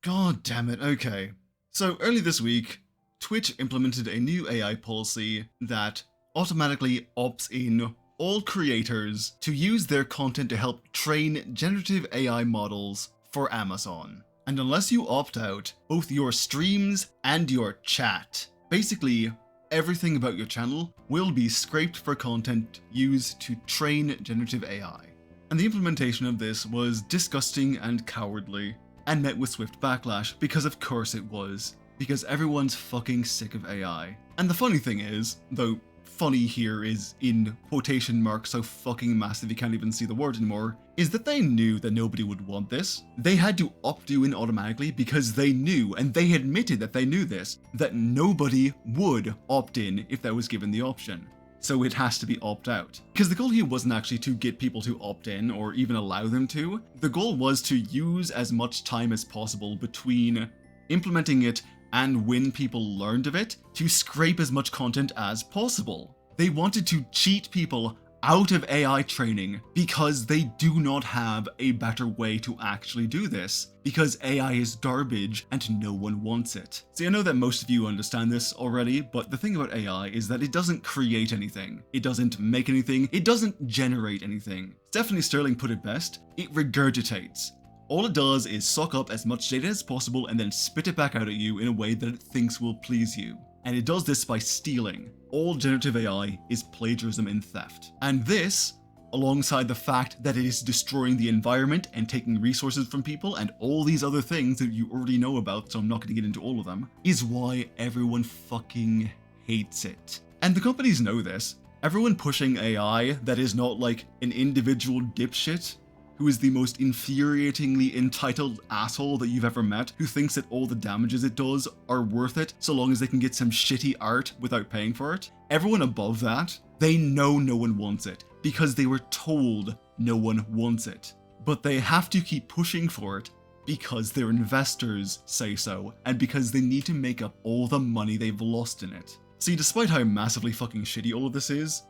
God damn it, okay. So early this week, Twitch implemented a new AI policy that automatically opts in all creators to use their content to help train generative AI models for Amazon. And unless you opt out, both your streams and your chat, basically everything about your channel, will be scraped for content used to train generative AI. And the implementation of this was disgusting and cowardly, and met with swift backlash, because of course it was. Because everyone's fucking sick of AI. And the funny thing is, though funny here is in quotation marks so fucking massive you can't even see the word anymore, is that they knew that nobody would want this. They had to opt you in automatically because they knew, and they admitted that they knew this, that nobody would opt in if that was given the option. So it has to be opt out. Because the goal here wasn't actually to get people to opt in or even allow them to. The goal was to use as much time as possible between implementing it and when people learned of it to scrape as much content as possible. They wanted to cheat people out of AI training because they do not have a better way to actually do this, because AI is garbage and no one wants it. See, I know that most of you understand this already, but the thing about AI is that it doesn't create anything. It doesn't make anything. It doesn't generate anything. Stephanie Sterling put it best: it regurgitates. All it does is suck up as much data as possible and then spit it back out at you in a way that it thinks will please you. And it does this by stealing. All generative AI is plagiarism and theft. And this, alongside the fact that it is destroying the environment and taking resources from people and all these other things that you already know about, so I'm not going to get into all of them, is why everyone fucking hates it. And the companies know this. Everyone pushing AI that is not like an individual dipshit who is the most infuriatingly entitled asshole that you've ever met, who thinks that all the damages it does are worth it so long as they can get some shitty art without paying for it. Everyone above that, they know no one wants it because they were told no one wants it. But they have to keep pushing for it because their investors say so, and because they need to make up all the money they've lost in it. See, despite how massively fucking shitty all of this is,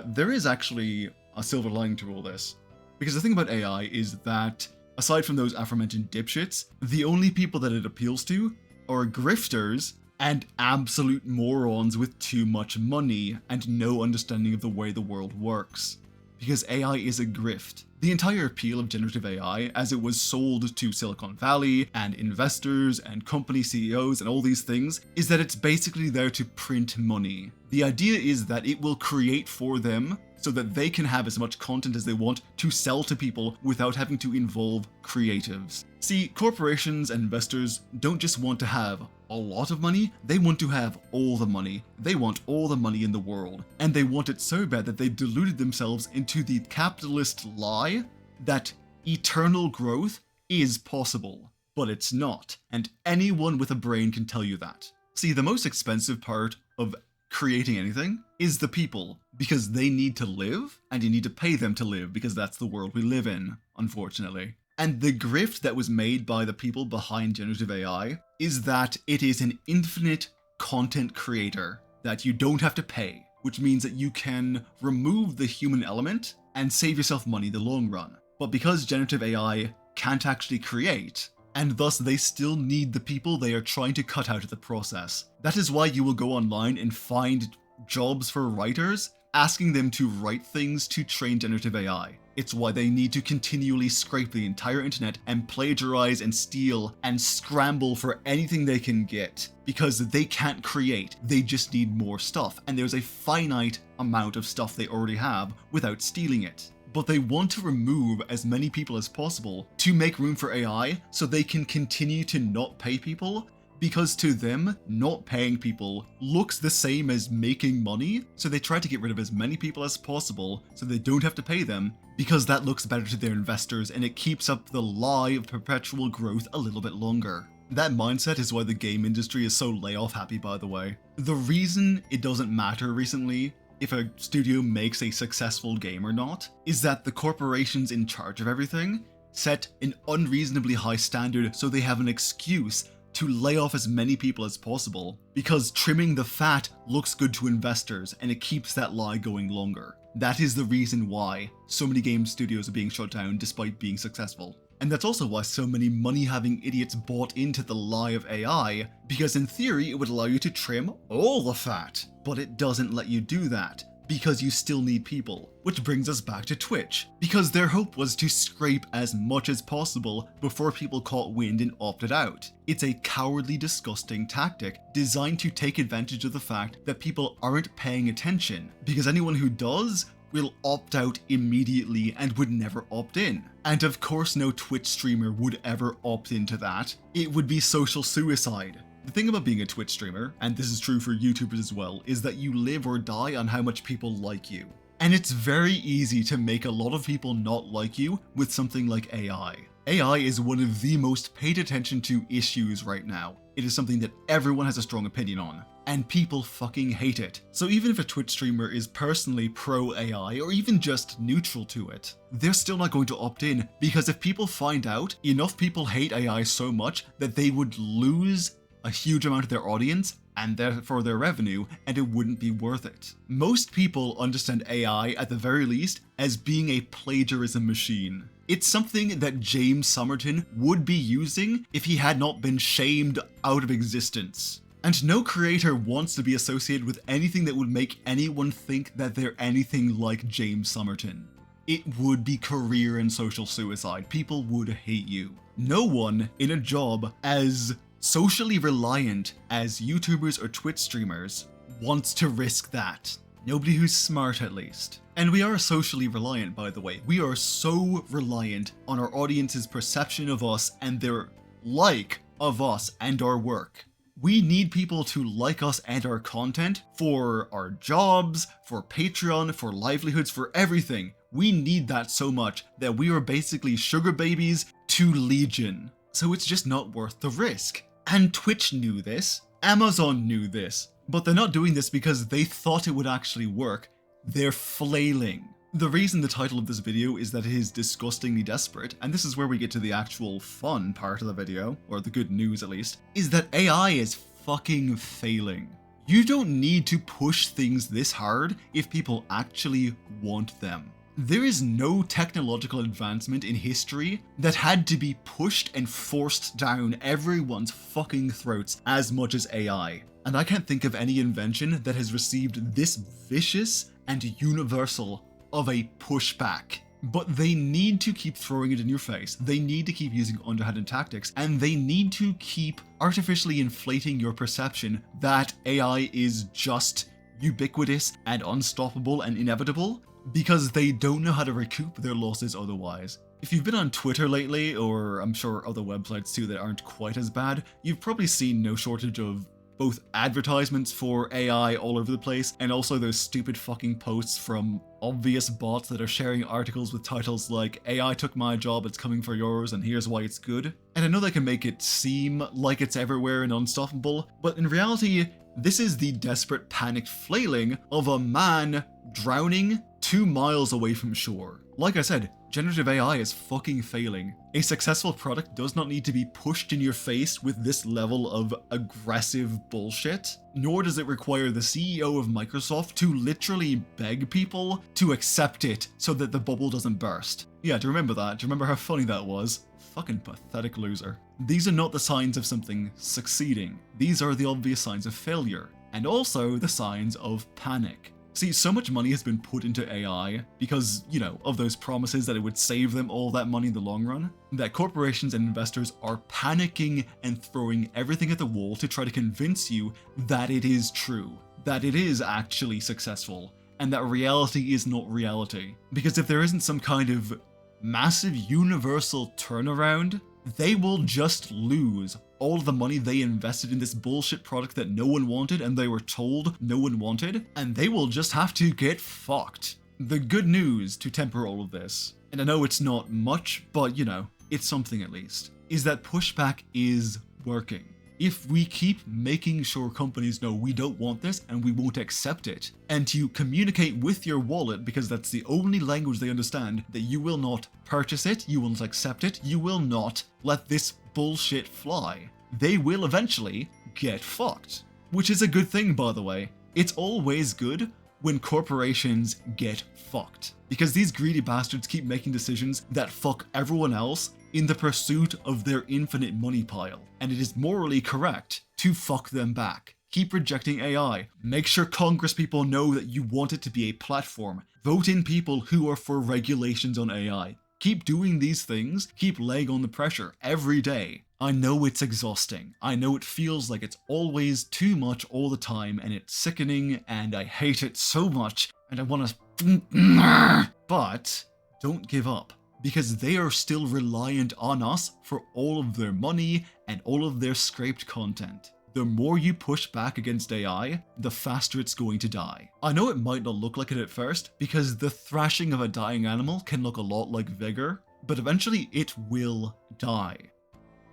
there is actually a silver lining to all this. Because the thing about AI is that, aside from those aforementioned dipshits, the only people that it appeals to are grifters and absolute morons with too much money and no understanding of the way the world works. Because AI is a grift. The entire appeal of generative AI, as it was sold to Silicon Valley and investors and company CEOs and all these things, is that it's basically there to print money. The idea is that it will create for them so that they can have as much content as they want to sell to people without having to involve creatives. See, corporations and investors don't just want to have a lot of money, they want to have all the money. They want all the money in the world. And they want it so bad that they deluded themselves into the capitalist lie that eternal growth is possible. But it's not. And anyone with a brain can tell you that. See, the most expensive part of creating anything is the people, because they need to live, and you need to pay them to live, because that's the world we live in, unfortunately. And the grift that was made by the people behind generative AI is that it is an infinite content creator that you don't have to pay, which means that you can remove the human element and save yourself money in the long run. But because generative AI can't actually create, and thus they still need the people they are trying to cut out of the process. That is why you will go online and find jobs for writers, asking them to write things to train generative AI. It's why they need to continually scrape the entire internet and plagiarize and steal and scramble for anything they can get, because they can't create, they just need more stuff, and there's a finite amount of stuff they already have without stealing it. But they want to remove as many people as possible to make room for AI so they can continue to not pay people, because to them, not paying people looks the same as making money, so they try to get rid of as many people as possible so they don't have to pay them, because that looks better to their investors and it keeps up the lie of perpetual growth a little bit longer. That mindset is why the game industry is so layoff happy, by the way. The reason it doesn't matter recently if a studio makes a successful game or not, is that the corporations in charge of everything set an unreasonably high standard so they have an excuse to lay off as many people as possible, because trimming the fat looks good to investors and it keeps that lie going longer. That is the reason why so many game studios are being shut down despite being successful. And that's also why so many money-having idiots bought into the lie of AI, because in theory it would allow you to trim all the fat. But it doesn't let you do that, because you still need people. Which brings us back to Twitch, because their hope was to scrape as much as possible before people caught wind and opted out. It's a cowardly, disgusting tactic designed to take advantage of the fact that people aren't paying attention, because anyone who does will opt out immediately and would never opt in. And of course no Twitch streamer would ever opt into that. It would be social suicide. The thing about being a Twitch streamer, and this is true for YouTubers as well, is that you live or die on how much people like you. And it's very easy to make a lot of people not like you with something like AI. AI is one of the most paid attention to issues right now. It is something that everyone has a strong opinion on, and people fucking hate it. So even if a Twitch streamer is personally pro AI or even just neutral to it, they're still not going to opt in, because if people find out enough people hate AI so much that they would lose a huge amount of their audience and therefore their revenue, and it wouldn't be worth it. Most people understand AI at the very least as being a plagiarism machine. It's something that James Somerton would be using if he had not been shamed out of existence. And no creator wants to be associated with anything that would make anyone think that they're anything like James Somerton. It would be career and social suicide. People would hate you. No one in a job as socially reliant as YouTubers or Twitch streamers wants to risk that. Nobody who's smart, at least. And we are socially reliant, by the way. We are so reliant on our audience's perception of us and their like of us and our work. We need people to like us and our content for our jobs, for Patreon, for livelihoods, for everything. We need that so much that we are basically sugar babies to Legion. So it's just not worth the risk. And Twitch knew this, Amazon knew this, but they're not doing this because they thought it would actually work. They're flailing. The reason the title of this video is that it is disgustingly desperate, and this is where we get to the actual fun part of the video, or the good news at least, is that AI is fucking failing. You don't need to push things this hard if people actually want them. There is no technological advancement in history that had to be pushed and forced down everyone's fucking throats as much as AI. And I can't think of any invention that has received this vicious and universal of a pushback. But they need to keep throwing it in your face. They need to keep using underhanded tactics, and they need to keep artificially inflating your perception that AI is just ubiquitous and unstoppable and inevitable, because they don't know how to recoup their losses otherwise. If you've been on Twitter lately, or I'm sure other websites too that aren't quite as bad, you've probably seen no shortage of both advertisements for AI all over the place, and also those stupid fucking posts from obvious bots that are sharing articles with titles like "AI took my job, it's coming for yours, and here's why it's good." And I know they can make it seem like it's everywhere and unstoppable, but in reality, this is the desperate panicked flailing of a man drowning 2 miles away from shore. Like I said, generative AI is fucking failing. A successful product does not need to be pushed in your face with this level of aggressive bullshit, nor does it require the CEO of Microsoft to literally beg people to accept it so that the bubble doesn't burst. Yeah, do you remember that? Do you remember how funny that was? Fucking pathetic loser. These are not the signs of something succeeding. These are the obvious signs of failure, and also the signs of panic. See, so much money has been put into AI because, you know, of those promises that it would save them all that money in the long run, that corporations and investors are panicking and throwing everything at the wall to try to convince you that it is true, that it is actually successful, and that reality is not reality. Because if there isn't some kind of massive universal turnaround, they will just lose all of the money they invested in this bullshit product that no one wanted and they were told no one wanted, and they will just have to get fucked. The good news to temper all of this, and I know it's not much, but you know, it's something at least, is that pushback is working. If we keep making sure companies know we don't want this and we won't accept it, and you communicate with your wallet because that's the only language they understand, that you will not purchase it, you will not accept it, you will not let this bullshit fly, they will eventually get fucked. Which is a good thing, by the way. It's always good when corporations get fucked, because these greedy bastards keep making decisions that fuck everyone else in the pursuit of their infinite money pile, and it is morally correct to fuck them back. Keep rejecting AI. Make sure Congress people know that you want it to be a platform. Vote in people who are for regulations on AI. Keep doing these things. Keep laying on the pressure every day. I know it's exhausting. I know it feels like it's always too much all the time, and it's sickening, and I hate it so much, and I want to... But don't give up, because they are still reliant on us for all of their money and all of their scraped content. The more you push back against AI, the faster it's going to die. I know it might not look like it at first, because the thrashing of a dying animal can look a lot like vigor, but eventually it will die.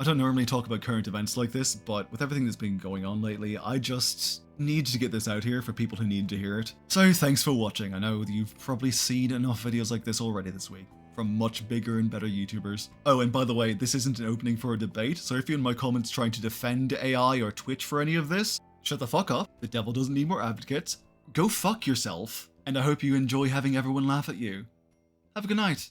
I don't normally talk about current events like this, but with everything that's been going on lately, I just need to get this out here for people who need to hear it. So thanks for watching. I know that you've probably seen enough videos like this already this week, from much bigger and better YouTubers. Oh, and by the way, this isn't an opening for a debate, so if you're in my comments trying to defend AI or Twitch for any of this, shut the fuck up. The devil doesn't need more advocates. Go fuck yourself, and I hope you enjoy having everyone laugh at you. Have a good night.